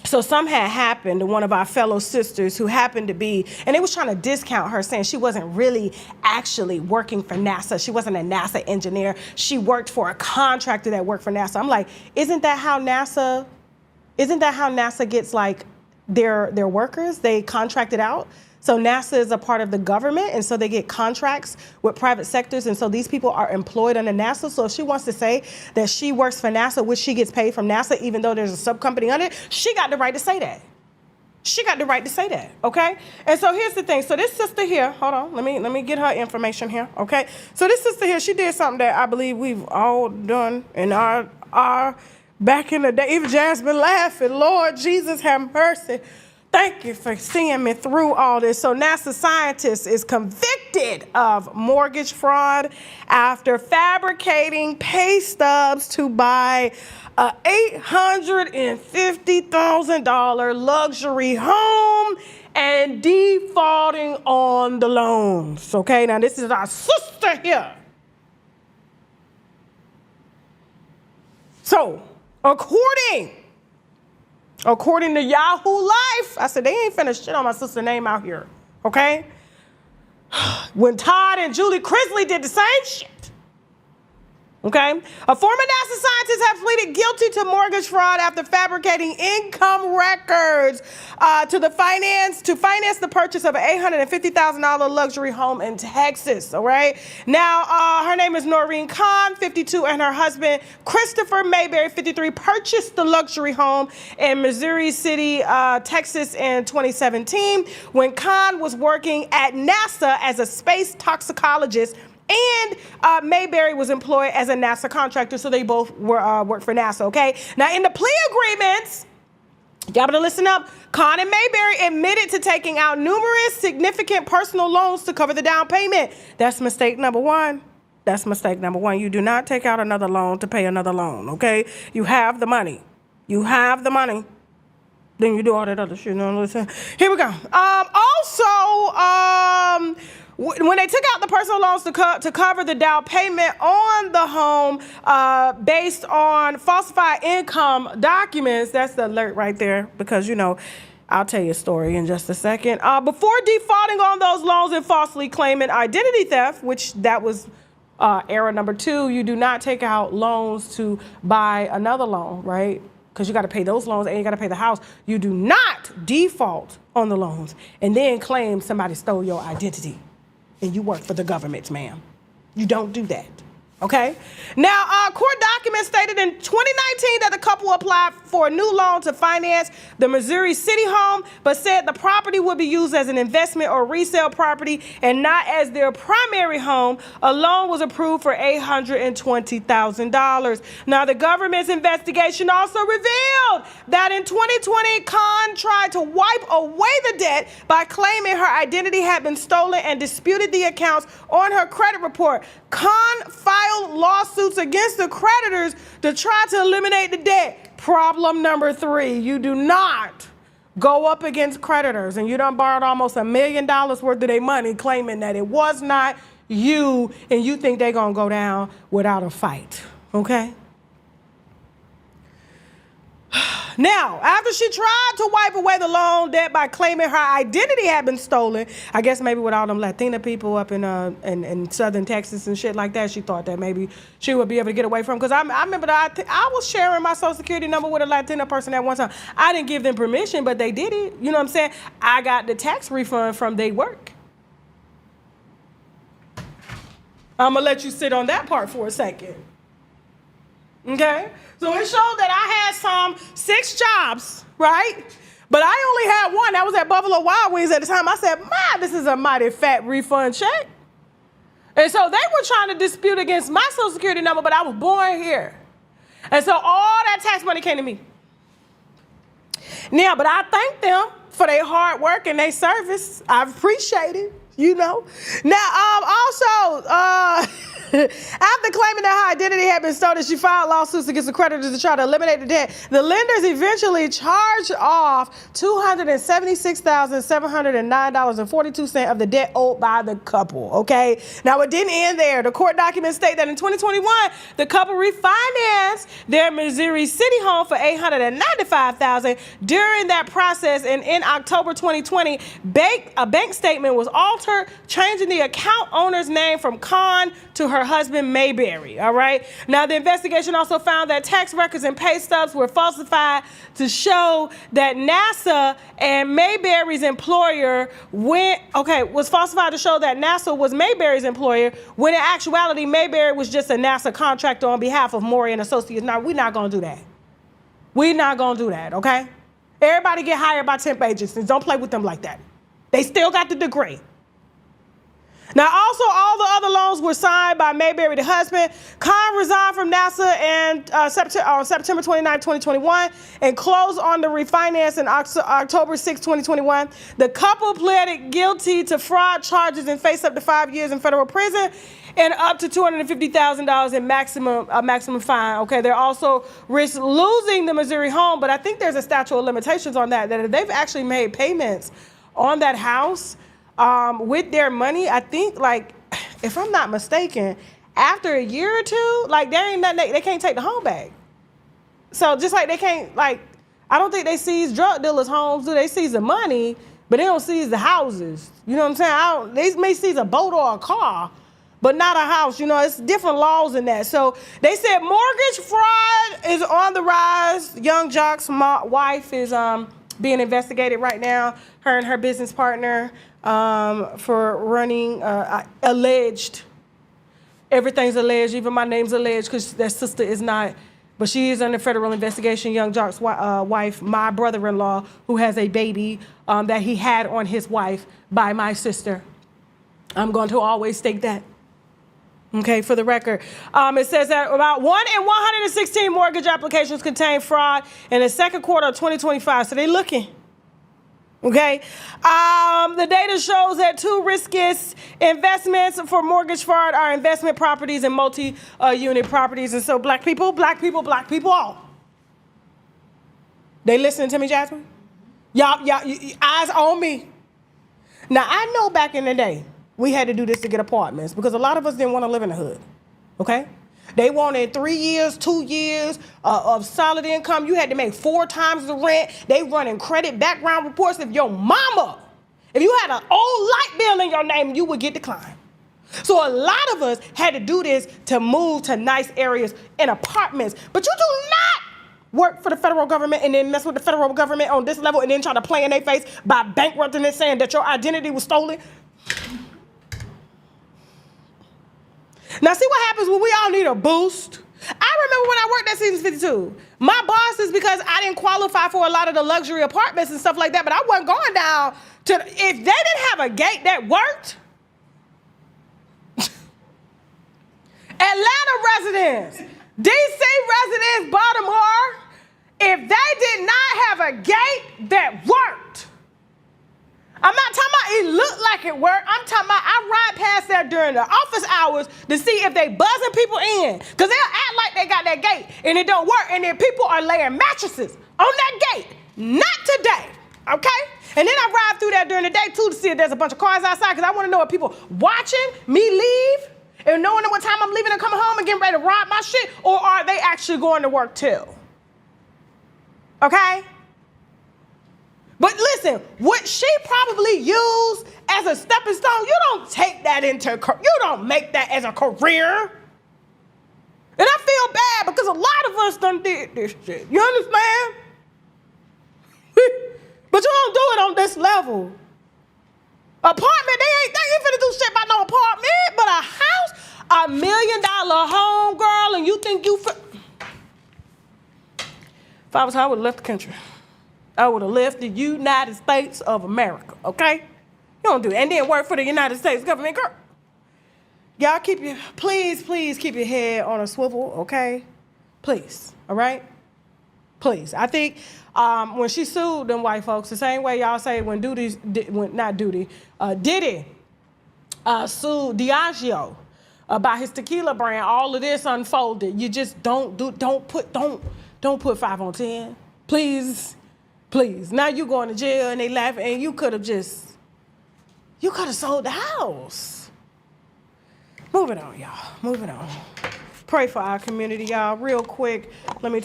So something had happened to one of our fellow sisters who happened to be, and they was trying to discount her, saying she wasn't really actually working for NASA. She wasn't a NASA engineer. She worked for a contractor that worked for NASA. I'm like, isn't that how NASA gets like their workers? They contract it out. So NASA is a part of the government, and so they get contracts with private sectors, and so these people are employed under NASA. So if she wants to say that she works for NASA, which she gets paid from NASA, even though there's a sub-company under it, she got the right to say that. She got the right to say that, okay? And so here's the thing. So this sister here, hold on, let me get her information here, okay? So this sister here, she did something that I believe we've all done in our back in the day. Even Jasmine laughing, Lord Jesus have mercy. Thank you for seeing me through all this. So NASA scientist is convicted of mortgage fraud after fabricating pay stubs to buy a $850,000 luxury home and defaulting on the loans. Okay, now this is our sister here. So, according to Yahoo Life, I said, they ain't finna shit on my sister's name out here, okay? When Todd and Julie Crisley did the same shit, okay? A former NASA scientist has pleaded guilty to mortgage fraud after fabricating income records to finance the purchase of an $850,000 luxury home in Texas, all right? Now, her name is Noreen Khan, 52, and her husband, Christopher Mayberry, 53, purchased the luxury home in Missouri City, Texas in 2017 when Khan was working at NASA as a space toxicologist, and Mayberry was employed as a NASA contractor, so they both were worked for NASA, okay? Now, in the plea agreements, y'all better listen up. Khan and Mayberry admitted to taking out numerous significant personal loans to cover the down payment. That's mistake number one. That's mistake number one. You do not take out another loan to pay another loan, okay? You have the money. You have the money. Then you do all that other shit. No, listen. Here we go. When they took out the personal loans to cover the down payment on the home based on falsified income documents, that's the alert right there, because, you know, I'll tell you a story in just a second. Before defaulting on those loans and falsely claiming identity theft, which that was error number 2, you do not take out loans to buy another loan, right? Because you got to pay those loans and you got to pay the house. You do not default on the loans and then claim somebody stole your identity and you work for the government, ma'am. You don't do that, okay? Now, court documents stated in 2019 that the couple applied for a new loan to finance the Missouri City home, but said the property would be used as an investment or resale property and not as their primary home. A loan was approved for $820,000. Now, the government's investigation also revealed that in 2020, Khan tried to wipe away the debt by claiming her identity had been stolen and disputed the accounts on her credit report. Khan filed lawsuits against the creditors to try to eliminate the debt. Problem number 3, you do not go up against creditors and you done borrowed almost $1 million worth of their money claiming that it was not you and you think they're gonna go down without a fight, okay? Now, after she tried to wipe away the loan debt by claiming her identity had been stolen, I guess maybe with all them Latina people up in southern Texas and shit like that, she thought that maybe she would be able to get away from. Because I remember that I was sharing my social security number with a Latina person at one time. I didn't give them permission, but they did it. You know what I'm saying? I got the tax refund from their work. I'm going to let you sit on that part for a second. Okay? So it showed that I had 6 jobs, right? But I only had one. That was at Buffalo Wild Wings at the time. I said, this is a mighty fat refund check. And so they were trying to dispute against my social security number, but I was born here. And so all that tax money came to me. Now, but I thank them for their hard work and their service. I appreciate it, you know. Now, also, After claiming that her identity had been stolen, she filed lawsuits against the creditors to try to eliminate the debt. The lenders eventually charged off $276,709.42 of the debt owed by the couple, okay? Now, it didn't end there. The court documents state that in 2021, the couple refinanced their Missouri City home for $895,000. During that process, and in October 2020, a bank statement was altered, changing the account owner's name from Khan to her husband Mayberry, all right? Now, the investigation also found that tax records and pay stubs were falsified to show that NASA and Mayberry's employer was falsified to show that NASA was Mayberry's employer, when in actuality, Mayberry was just a NASA contractor on behalf of Maury and Associates. Now, we're not going to do that. We're not going to do that, okay? Everybody get hired by temp agencies. Don't play with them like that. They still got the degree. Now, also, all the other loans were signed by Mayberry, the husband. Khan resigned from NASA on September 29, 2021, and closed on the refinance on October 6, 2021. The couple pleaded guilty to fraud charges and faced up to 5 years in federal prison and up to $250,000 in maximum fine. Okay, they're also risk losing the Missouri home, but I think there's a statute of limitations on that if they've actually made payments on that house, with their money, I think, like, if I'm not mistaken, after a year or two, like, there ain't nothing, they can't take the home back. So just like they can't, like, I don't think they seize drug dealers' homes, do they? Seize the money, but they don't seize the houses. You know what I'm saying? They may seize a boat or a car, but not a house. You know, it's different laws in that. So they said mortgage fraud is on the rise. Young Jock's wife is being investigated right now, her and her business partner, for running alleged. Everything's alleged, even my name's alleged, because their sister is not, but she is under federal investigation. Young Jock's wife, my brother-in-law, who has a baby that he had on his wife by my sister. I'm going to always state that. Okay, for the record. It says that about 1 in 116 mortgage applications contain fraud in the second quarter of 2025. So they're looking. Okay. The data shows that two riskiest investments for mortgage fraud are investment properties and multi-unit properties. And so black people all. They listening to me, Jasmine? Y'all, eyes on me. Now, I know back in the day, we had to do this to get apartments because a lot of us didn't want to live in the hood, okay? They wanted 3 years, 2 years of solid income. You had to make 4 times the rent. They running credit background reports. If your mama, if you had an old light bill in your name, you would get declined. So a lot of us had to do this to move to nice areas in apartments. But you do not work for the federal government and then mess with the federal government on this level and then try to play in their face by bankrupting and saying that your identity was stolen. Now, see what happens when we all need a boost? I remember when I worked at Seasons 52. My bosses, because I didn't qualify for a lot of the luxury apartments and stuff like that, but I wasn't going down to, if they didn't have a gate that worked, Atlanta residents, DC residents, Baltimore, if they did not have a gate that worked, I'm not talking about it looked like it worked. I'm talking about I ride past there during the office hours to see if they buzzing people in. Because they'll act like they got that gate and it don't work. And then people are laying mattresses on that gate. Not today, okay? And then I ride through there during the day too to see if there's a bunch of cars outside because I want to know if people watching me leave and knowing what time I'm leaving and coming home and getting ready to rob my shit, or are they actually going to work too? Okay? But listen, what she probably used as a stepping stone, you don't take that you don't make that as a career. And I feel bad because a lot of us done did this shit. You understand? But you don't do it on this level. Apartment, they ain't finna do shit about no apartment, but a house, $1 million home, girl, and you think if I was her, I would have left the country. I would have left the United States of America, okay? You don't do it. And then work for the United States government, girl. Y'all please keep your head on a swivel, okay? Please, all right? Please. I think when she sued them white folks, the same way y'all say when Diddy sued Diageo about his tequila brand, all of this unfolded. You just don't put 5 on 10. Please. Now you going to jail and they laughing, and you could have sold the house. Moving on, y'all. Moving on. Pray for our community, y'all. Real quick, let me